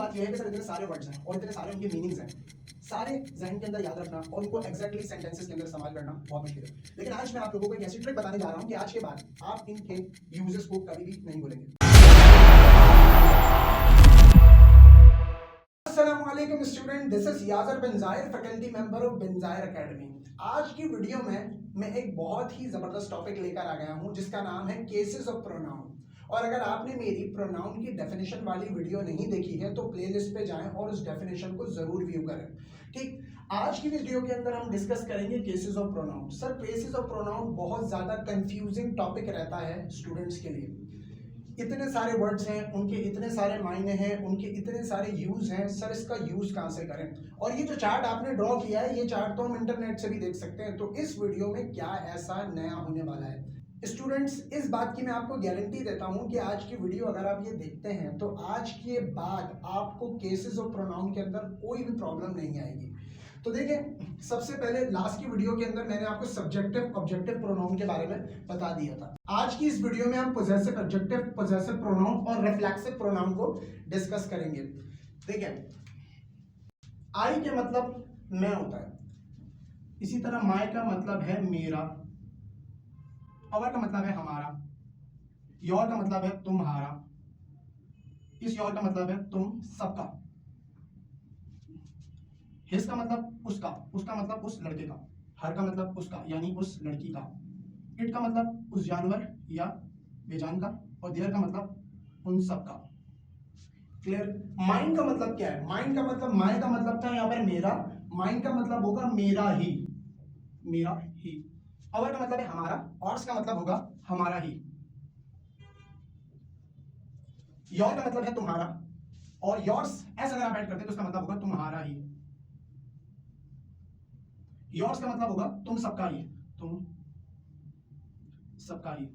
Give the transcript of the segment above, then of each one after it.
बात यह है कि सर इतने सारे वर्ड्स हैं और इतने सारे उनके मीनिंग्स हैं, सारे जहन के अंदर याद रखना और उनको एग्जैक्टली सेंटेंसेस के अंदर इस्तेमाल करना बहुत मुश्किल है। लेकिन आज मैं आप लोगों को एक ऐसी ट्रिक बताने जा रहा हूं कि आज के बाद आप इनके यूजेस को कभी भी नहीं भूलेंगे। अस्सलामुअलैकुम स्टूडेंट, दिस इज याजर बिन ज़ाहिर, फैकल्टी मेंबर ऑफ बिन ज़ाहिर एकेडमी। आज की वीडियो में मैं एक बहुत ही जबरदस्त टॉपिक लेकर आ गया हूं जिसका नाम है केसेस ऑफ प्रोनाउन। और अगर आपने मेरी प्रोनाउन की डेफिनेशन वाली वीडियो नहीं देखी है तो प्लेलिस्ट पे जाएं और उस डेफिनेशन को जरूर व्यू करें। ठीक, आज की वीडियो के अंदर हम डिस्कस करेंगे cases of pronoun. Sir cases of pronoun बहुत ज्यादा कंफ्यूजिंग टॉपिक रहता है स्टूडेंट्स के लिए। इतने सारे वर्ड्स हैं, उनके इतने सारे मायने हैं, उनके इतने सारे यूज हैं, सर इसका यूज कहां से करें। और ये जो चार्ट आपने ड्रॉ किया है, ये चार्ट तो हम इंटरनेट से भी देख सकते हैं। तो इस वीडियो में क्या ऐसा नया होने वाला है स्टूडेंट्स, इस बात की मैं आपको गारंटी देता हूं कि आज की वीडियो अगर आप ये देखते हैं तो आज के बाद आपको केसेस ऑफ प्रोनाउन के अंदर कोई भी प्रॉब्लम नहीं आएगी। तो देखिए, सबसे पहले लास्ट की वीडियो के अंदर मैंने आपको सब्जेक्टिव ऑब्जेक्टिव प्रोनाउन के बारे में बता दिया था। आज की इस वीडियो में हम पोजेसिव एडजेक्टिव, पोजेसिव प्रोनाउन और रिफ्लेक्सिव प्रोनाउन को डिस्कस करेंगे। देखिए, आई के मतलब मैं होता है, इसी तरह माय का मतलब है मेरा, अवर का मतलब है हमारा, योर का मतलब है तुम्हारा, इस योर का मतलब है तुम सबका, हिज का मतलब उसका, उसका मतलब उस लड़के का, हर का मतलब उसका यानी उस लड़की का, इट का मतलब उस जानवर या बेजान का, और देयर का मतलब उन सब का। क्लियर। माइंड का मतलब क्या है? माइंड का मतलब, माय का मतलब था यहाँ पर मेरा, माइंड का मतलब होगा मेरा ही, मेरा ही। अवर का मतलब है हमारा, और का मतलब होगा हमारा ही। योर का मतलब है तुम्हारा, और योर्स ऐसा अगर आप ऐड करते हैं तो उसका मतलब होगा तुम्हारा ही। योर्स का मतलब होगा तुम सबका ही, तुम सबका ही।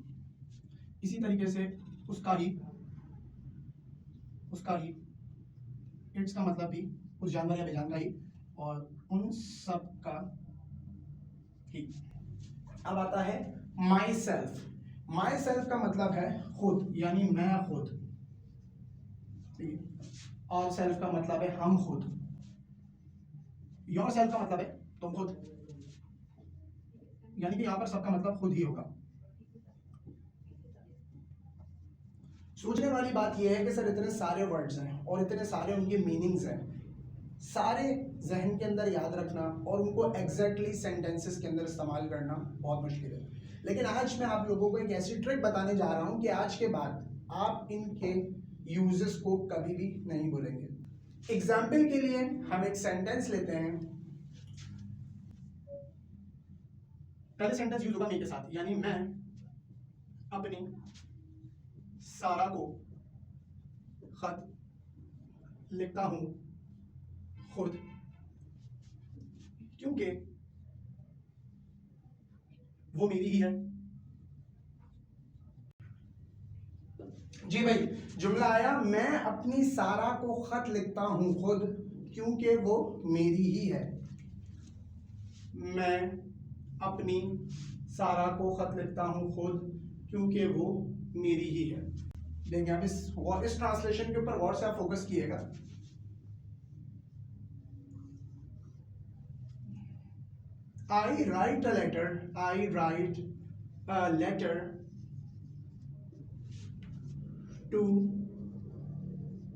इसी तरीके से उसका ही, उसका ही। इट्स का मतलब भी उस जानवर या बेजान का ही, और उन सब का ही। अब आता है माई सेल्फ। माई सेल्फ का मतलब है खुद, यानी मैं खुद, और सेल्फ का मतलब है हम खुद। योर सेल्फ का मतलब है तुम खुद, यानी कि यहां पर सबका मतलब खुद ही होगा। सोचने वाली बात यह है कि सर इतने सारे वर्ड्स हैं और इतने सारे उनके मीनिंग्स हैं, सारे जहन के अंदर याद रखना और उनको एग्जैक्टली सेंटेंसेस के अंदर इस्तेमाल करना बहुत मुश्किल है। लेकिन आज मैं आप लोगों को एक ऐसी ट्रिक बताने जा रहा हूं कि आज के बाद आप इनके यूजेस को कभी भी नहीं भूलेंगे। एग्जाम्पल के लिए हम एक सेंटेंस लेते हैं। पहले सेंटेंस यूज होगा मैं के साथ, यानी मैं अपनी सारा को खत लिखता हूं खुद, क्योंकि वो मेरी ही है। जी भाई, जुमला आया, मैं अपनी सारा को खत लिखता हूं खुद क्योंकि वो मेरी ही है। मैं अपनी सारा को खत लिखता हूं खुद क्योंकि वो मेरी ही है। देखिए, आप इस ट्रांसलेशन के ऊपर गौर से आप फोकस कीजिएगा। I write a letter, I write a letter to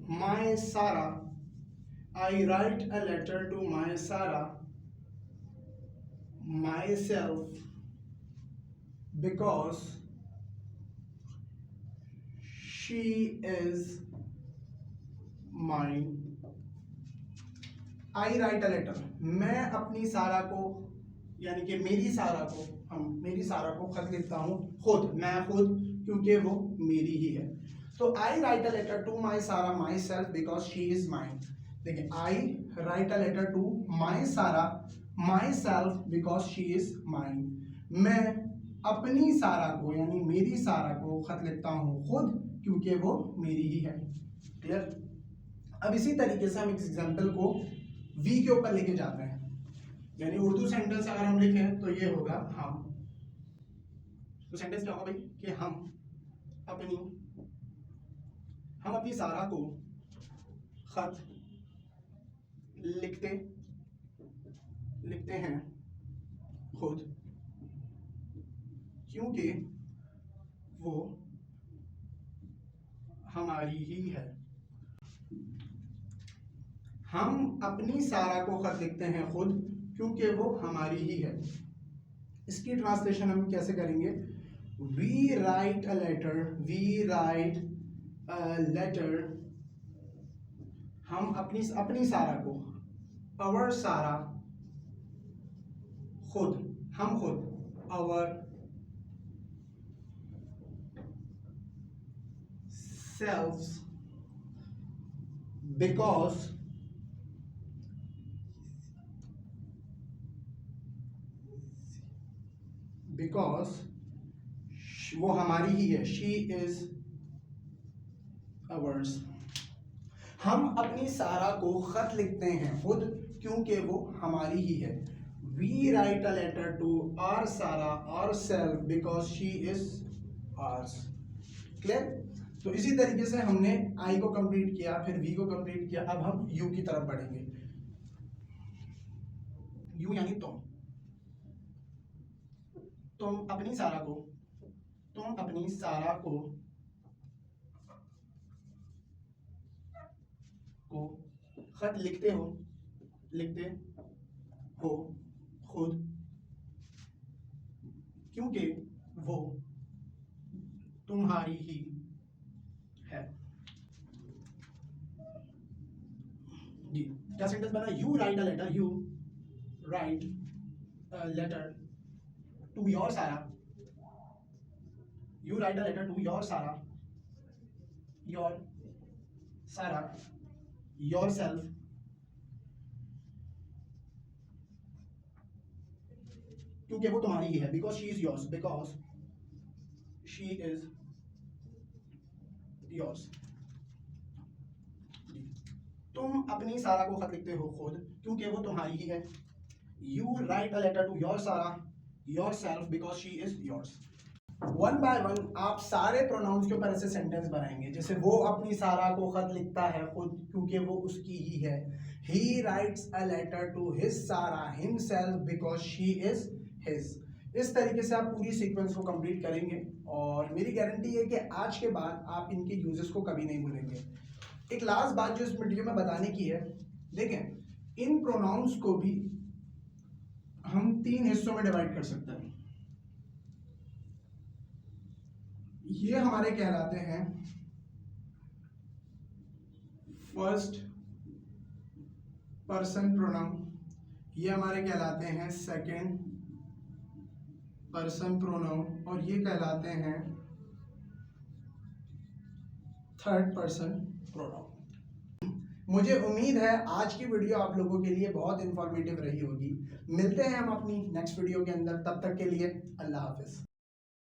my Sarah, I write a letter to my Sarah myself because she is mine. I write a letter, मैं अपनी सारा को, यानी कि मेरी सारा को, मेरी सारा को खत लिखता हूँ खुद, मैं खुद, क्योंकि वो मेरी ही है। तो I write a letter to my Sara myself because she is mine. देखिए, I write a letter to my Sara myself because she is mine. मैं अपनी सारा को, यानी मेरी सारा को खत लिखता हूँ खुद क्योंकि वो मेरी ही है। क्लियर। अब इसी तरीके से हम एक एग्जाम्पल को वी के ऊपर लेके जाते हैं, यानी उर्दू सेंटेंस अगर हम लिखें तो ये होगा हम। तो सेंटेंस क्या होगा भाई कि हम अपनी सारा को खत लिखते हैं खुद, क्योंकि वो हमारी ही है। हम अपनी सारा को खत लिखते हैं खुद, क्योंकि वो हमारी ही है। इसकी ट्रांसलेशन हम कैसे करेंगे? वी राइट अ लेटर, हम अपनी सारा को, अवर सारा, हम खुद, अवर सेल्व्स, बिकॉज वो हमारी ही है। She is ours. हम अपनी सारा को खत लिखते हैं खुद, क्योंकि वो हमारी ही है। We write a letter to our Sara ourselves because she is ours. Clear? तो इसी तरीके से हमने आई को कंप्लीट किया, फिर वी को कंप्लीट किया। अब हम यू की तरफ बढ़ेंगे। यू यानी तुम अपनी सारा को खत लिखते हो खुद, क्योंकि वो तुम्हारी ही है। जी, क्या सेंटेंस बना? You write a letter to your Sara, you write a letter to your Sarah, yourself, क्योंकि वो तुम्हारी ही है। because she is yours। तुम अपनी सारा को खत लिखते हो खुद, क्योंकि वो तुम्हारी ही है। you write a letter to your Sarah yourself because she is yours। One by one आप सारे प्रोनाउंस के ऊपर ऐसे सेंटेंस बनाएंगे, जैसे वो अपनी सारा को खत लिखता है खुद, क्योंकि वो उसकी ही है। He writes a letter to his Sara himself because she is his. इस तरीके से आप पूरी सीक्वेंस को कंप्लीट करेंगे और मेरी गारंटी है कि आज के बाद आप इनके यूजेस को कभी नहीं भूलेंगे। एक लास्ट बात जो इस वीडियो में बताने की है, देखें इन प्रोनाउंस को भी हम 3 हिस्सों में डिवाइड कर सकते हैं। ये हमारे कहलाते हैं फर्स्ट पर्सन प्रोनाउन, ये हमारे कहलाते हैं सेकंड पर्सन प्रोनाउन, और ये कहलाते हैं थर्ड पर्सन प्रोनाउन। मुझे उम्मीद है आज की वीडियो आप लोगों के लिए बहुत इंफॉर्मेटिव रही होगी। मिलते हैं हम अपनी नेक्स्ट वीडियो के अंदर, तब तक के लिए अल्लाह हाफिज।